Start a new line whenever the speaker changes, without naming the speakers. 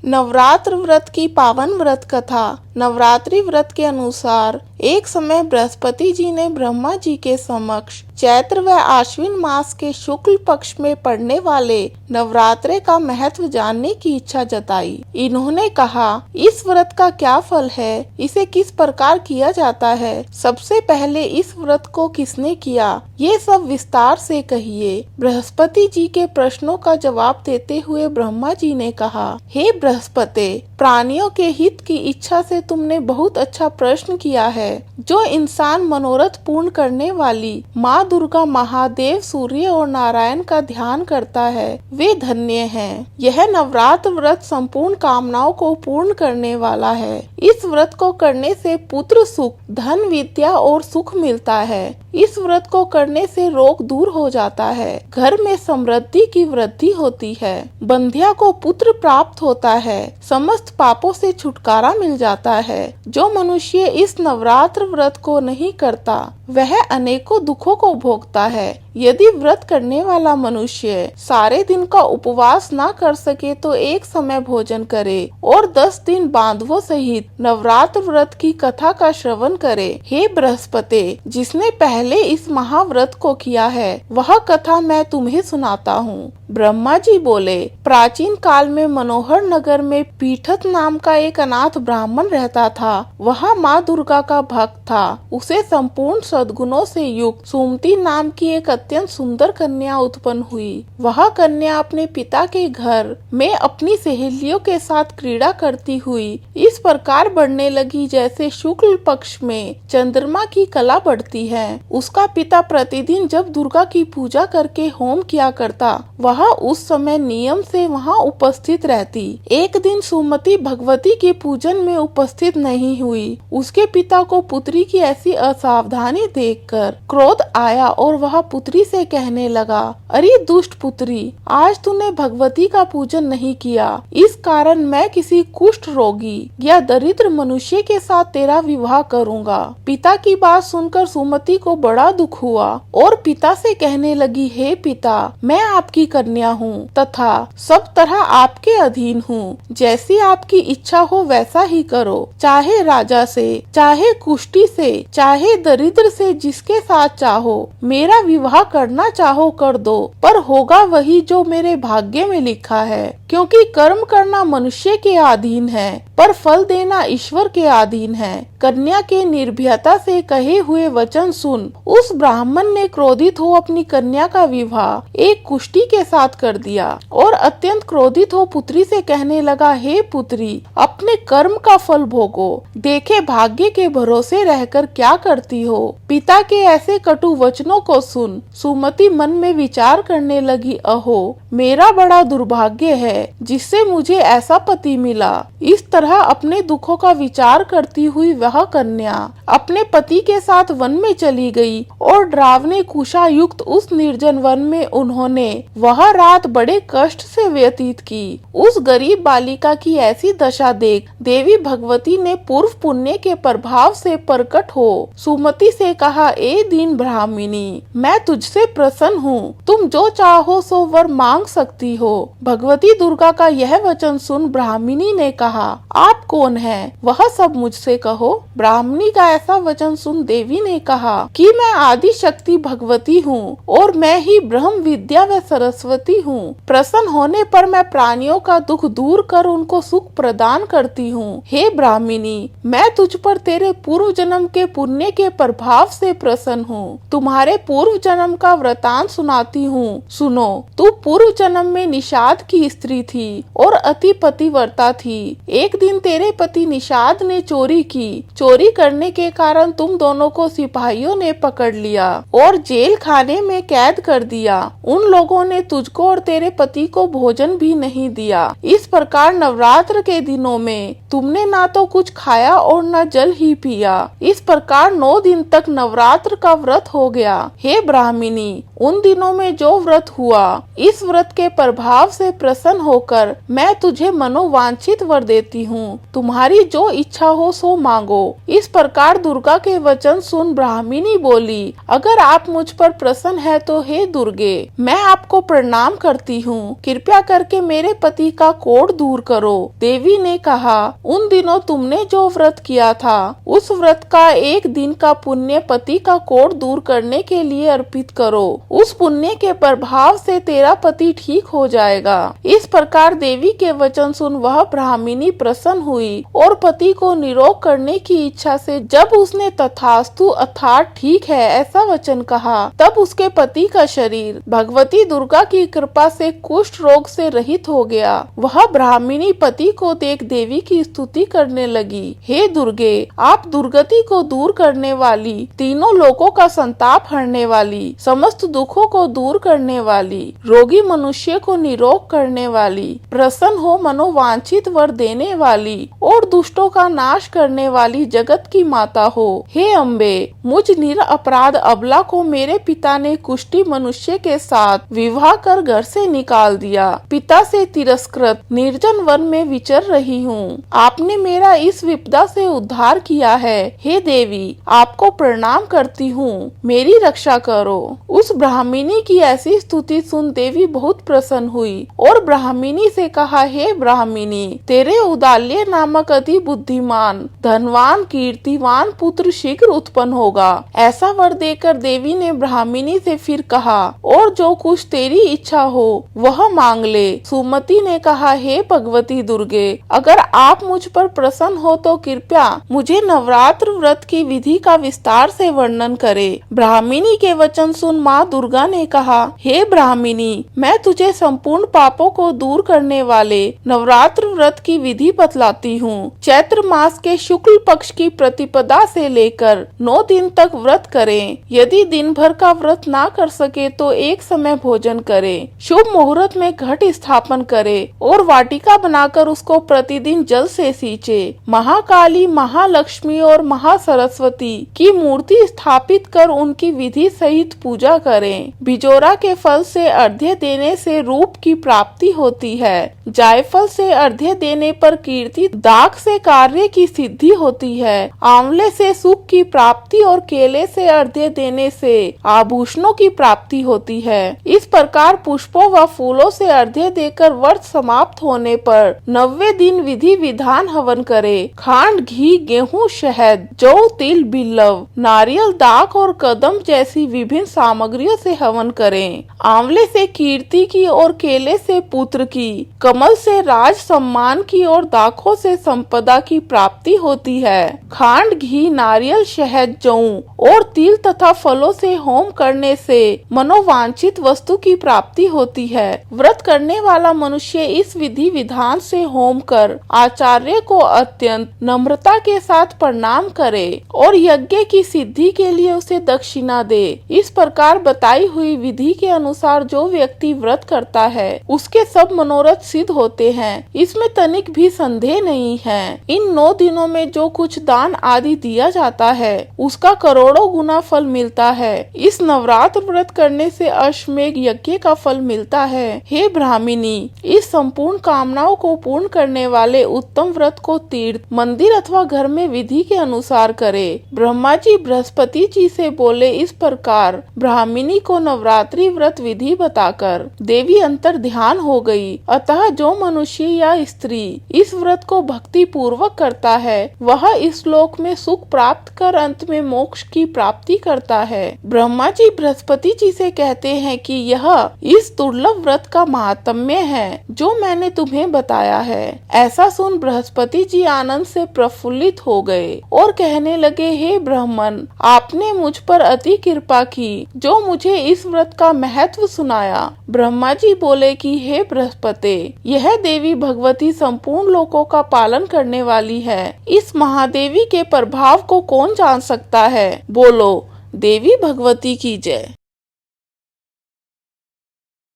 नवरात्र व्रत की पावन व्रत कथा। नवरात्रि व्रत के अनुसार एक समय बृहस्पति जी ने ब्रह्मा जी के समक्ष चैत्र व आश्विन मास के शुक्ल पक्ष में पड़ने वाले नवरात्रे का महत्व जानने की इच्छा जताई। इन्होंने कहा, इस व्रत का क्या फल है, इसे किस प्रकार किया जाता है, सबसे पहले इस व्रत को किसने किया, ये सब विस्तार से कहिए। बृहस्पति जी के प्रश्नों का जवाब देते हुए ब्रह्मा जी ने कहा, हे बृहस्पति, प्राणियों के हित की इच्छा से तुमने बहुत अच्छा प्रश्न किया है। जो इंसान मनोरथ पूर्ण करने वाली माँ दुर्गा, महादेव, सूर्य और नारायण का ध्यान करता है, वे धन्य हैं। यह नवरात्र व्रत संपूर्ण कामनाओं को पूर्ण करने वाला है। इस व्रत को करने से पुत्र सुख, धन, विद्या और सुख मिलता है। इस व्रत को करने से रोग दूर हो जाता है, घर में समृद्धि की वृद्धि होती है, बंध्या को पुत्र प्राप्त होता है, समस्त पापों से छुटकारा मिल जाता है। जो मनुष्य इस नवरात्र व्रत को नहीं करता, वह अनेकों दुखों को भोगता है। यदि व्रत करने वाला मनुष्य सारे दिन का उपवास ना कर सके तो एक समय भोजन करे और 10 दिन बांधवों सहित नवरात्र व्रत की कथा का श्रवण करे। हे बृहस्पति, जिसने पहले इस महाव्रत को किया है, वह कथा मैं तुम्हें सुनाता हूँ। ब्रह्मा जी बोले, प्राचीन काल में मनोहर नगर में पीठत नाम का एक अनाथ ब्राह्मण रहता था। वह माँ दुर्गा का भक्त था। उसे संपूर्ण सद्गुणों से युक्त सुमति नाम की एक अत्यंत सुंदर कन्या उत्पन्न हुई। वह कन्या अपने पिता के घर में अपनी सहेलियों के साथ क्रीड़ा करती हुई इस प्रकार बढ़ने लगी जैसे शुक्ल पक्ष में चंद्रमा की कला बढ़ती है। उसका पिता प्रतिदिन जब दुर्गा की पूजा करके होम किया करता, वह उस समय नियम से वहां उपस्थित रहती। एक दिन सुमति भगवती के पूजन में उपस्थित नहीं हुई। उसके पिता को पुत्री की ऐसी असावधानी देखकर क्रोध आया और वह पुत्री से कहने लगा, अरे दुष्ट पुत्री, आज तूने भगवती का पूजन नहीं किया, इस कारण मैं किसी कुष्ठ रोगी या दरिद्र मनुष्य के साथ तेरा विवाह करूंगा। पिता की बात सुनकर सुमति को बड़ा दुख हुआ और पिता से कहने लगी, हे पिता, मैं आपकी कन्या हूँ तथा सब तरह आपके अधीन हूँ। जैसी आपकी इच्छा हो वैसा ही करो, चाहे राजा से, चाहे कुष्ठी से, चाहे दरिद्र से, जिसके साथ चाहो। मेरा विवाह करना चाहो कर दो, पर होगा वही जो मेरे भाग्य में लिखा है, क्योंकि कर्म करना मनुष्य के अधीन है, पर फल देना ईश्वर के अधीन है। कन्या के निर्भयता से कहे हुए वचन सुन उस ब्राह्मण ने क्रोधित हो अपनी कन्या का विवाह एक कुष्ठी के साथ कर दिया और अत्यंत क्रोधित हो पुत्री से कहने लगा, हे पुत्री, अपने कर्म का फल भोगो, देखे भाग्य के भरोसे रहकर क्या करती हो। पिता के ऐसे कटु वचनों को सुन सुमति मन में विचार करने लगी, अहो, मेरा बड़ा दुर्भाग्य है जिससे मुझे ऐसा पति मिला। इस तरह अपने दुखों का विचार करती हुई वह कन्या अपने पति के साथ वन में चली गई और डरावने कुशा युक्त उस निर्जन वन में उन्होंने वह रात बड़े कष्ट से व्यतीत की। उस गरीब बालिका की ऐसी दशा देख देवी भगवती ने पूर्व पुण्य के प्रभाव से प्रकट हो सुमति से कहा, ए दीन ब्राह्मणी, मैं तुझसे प्रसन्न हूँ, तुम जो चाहो सो वर मांग सकती हो। भगवती दुर्गा का यह वचन सुन ब्राह्मणी ने कहा, आप कौन हैं, वह सब मुझसे कहो। ब्राह्मणी का ऐसा वचन सुन देवी ने कहा कि मैं आदि शक्ति भगवती हूँ और मैं ही ब्रह्म विद्या व सरस्वती हूँ। प्रसन्न होने पर मैं प्राणियों का दुख दूर कर उनको सुख प्रदान करती हूँ। हे ब्राह्मणी, मैं तुझ पर तेरे पूर्व जन्म के पुण्य के प्रभाव से प्रसन्न हूँ। तुम्हारे पूर्व जन्म का वृतांत सुनाती हूँ, सुनो। तू पूर्व जन्म में निषाद की स्त्री थी और अति पतिव्रता थी। एक दिन तेरे पति निषाद ने चोरी की। चोरी करने के कारण तुम दोनों को सिपाहियों ने पकड़ लिया और जेल खाने में कैद कर दिया। उन लोगों ने तुझको और तेरे पति को भोजन भी नहीं दिया। इस प्रकार नवरात्र के दिनों में तुमने ना तो कुछ खाया और न जल ही पिया। इस प्रकार 9 दिन तक नवरात्र का व्रत हो गया। हे ब्राह्मणी, उन दिनों में जो व्रत हुआ, इस व्रत के प्रभाव से प्रसन्न होकर मैं तुझे मनोवांछित वर देती हूँ। तुम्हारी जो इच्छा हो सो मांगो। इस प्रकार दुर्गा के वचन सुन ब्राह्मणी बोली, अगर आप मुझ पर प्रसन्न है तो हे दुर्गे, मैं आपको प्रणाम करती हूँ। कृपया करके मेरे पति का कोढ़ दूर करो। देवी ने कहा, उन दिनों तुमने जो व्रत किया था, उस व्रत का एक दिन का पुण्य पति का कोढ़ दूर करने के लिए अर्पित करो। उस पुण्य के प्रभाव से तेरा पति ठीक हो जाएगा। इस प्रकार देवी के वचन सुन वह ब्राह्मणी प्रसन्न हुई और पति को निरोग करने की इच्छा से जब उसने तथास्तु अर्थात ठीक है ऐसा वचन कहा, तब उसके पति का शरीर भगवती दुर्गा की कृपा से कुष्ठ रोग से रहित हो गया। वह ब्राह्मणी पति को देख देवी की स्तुति करने लगी, हे दुर्गे, आप दुर्गति को दूर करने वाली, तीनों लोकों का संताप हरने वाली, समस्त दुखों को दूर करने वाली, रोगी मनुष्य को निरोग करने वाली, प्रसन्न हो मनोवांछित वर देने वाली और दुष्टों का नाश करने वाली जगत की माता हो। हे अम्बे, मुझ निरपराध अबला को मेरे पिता ने कुष्ठी मनुष्य के साथ विवाह कर घर से निकाल दिया। पिता से तिरस्कृत निर्जन वन में विचर रही हूँ। आपने मेरा इस विपदा से उद्धार किया है। हे देवी, आपको प्रणाम करती हूँ, मेरी रक्षा करो। उस ब्राह्मणी की ऐसी स्तुति सुन देवी बहुत प्रसन्न हुई और ब्राह्मणी से कहा, हे ब्राह्मणी, तेरे उदाल्य नामक अति बुद्धिमान, धनवान, कीर्तिवान पुत्र शीघ्र उत्पन्न होगा। ऐसा वर देकर देवी ने ब्राह्मणी से फिर कहा, और जो कुछ तेरी इच्छा हो वह मांग ले। सुमति ने कहा, हे भगवती दुर्गे, अगर आप मुझ पर प्रसन्न हो तो कृपया मुझे नवरात्र व्रत की विधि का विस्तार से वर्णन करे। ब्राह्मणी के वचन सुन माँ दुर्गा ने कहा, हे ब्राह्मणी, मैं तुझे संपूर्ण पापों को दूर करने वाले नवरात्र व्रत की विधि बतलाती हूँ। चैत्र मास के शुक्ल पक्ष की प्रतिपदा से लेकर 9 दिन तक व्रत करें। यदि दिन भर का व्रत ना कर सके तो एक समय भोजन करें। शुभ मुहूर्त में घट स्थापन करें और वाटिका बनाकर उसको प्रतिदिन जल से सींचे। महाकाली, महालक्ष्मी और महासरस्वती की मूर्ति स्थापित कर उनकी विधि सहित पूजा करें। बिजोरा के फल से अर्घ्य देने से रूप की प्राप्ति होती है। जायफल से अर्घ्य देने पर कीर्ति, दाख से कार्य की सिद्धि होती है। आंवले से सुख की प्राप्ति और केले से अर्घ्य देने से आभूषणों की प्राप्ति होती है। इस प्रकार पुष्पों व फूलों से अर्घ्य देकर व्रत समाप्त होने पर 90 दिन विधि विधान हवन करे। खांड, घी, गेहूं, शहद, जौ, तिल, बिल्व, नारियल, दाख और कदम जैसी विभिन्न सामग्रियों से हवन करें। आंवले से कीर्ति की और केले से पुत्र की, कमल से राज सम्मान की और दाखों से संपदा की प्राप्ति होती है। खांड, घी, नारियल, शहद, जौ और तिल तथा फलों से होम करने से मनोवांछित वस्तु की प्राप्ति होती है। व्रत करने वाला मनुष्य इस विधि विधान से होम कर आचार्य को अत्यंत नम्रता के साथ प्रणाम करे और यज्ञ की सिद्धि के लिए उसे दक्षिणा दे। इस प्रकार बताई हुई विधि के अनुसार जो व्यक्ति व्रत करता है उसके सब मनोरथ सिद्ध होते हैं। इसमें तनिक भी संदेह नहीं है। इन 9 दिनों में जो कुछ दान आदि दिया जाता है उसका करोड़ों गुना फल मिलता है। इस नवरात्र व्रत करने से अश्वमेघ यज्ञ का फल मिलता है। हे ब्राह्मणी, इस संपूर्ण कामनाओं को पूर्ण करने वाले उत्तम व्रत को तीर्थ, मंदिर अथवा घर में विधि के अनुसार करे। ब्रह्मा जी बृहस्पति जी से बोले। इस प्रकार ब्राह्मणी को नवरात्रि व्रत विधि बताकर देवी अंतर ध्यान हो गई। अतः जो मनुष्य या स्त्री इस व्रत को भक्ति पूर्वक करता है वह इस लोक में सुख प्राप्त कर अंत में मोक्ष की प्राप्ति करता है। ब्रह्मा जी बृहस्पति जी से कहते हैं कि यह इस दुर्लभ व्रत का महात्म्य है जो मैंने तुम्हें बताया है। ऐसा सुन बृहस्पति जी आनंद से प्रफुल्लित हो गए और कहने लगे, हे ब्राह्मण, आपने मुझ पर अति कृपा की जो मुझे इस व्रत का महत्व सुनाया। ब्रह्मा जी बोले कि हे बृहस्पति, यह देवी भगवती संपूर्ण लोकों का पालन करने वाली है। इस महादेवी के प्रभाव को कौन जान सकता है। बोलो, देवी भगवती की जय।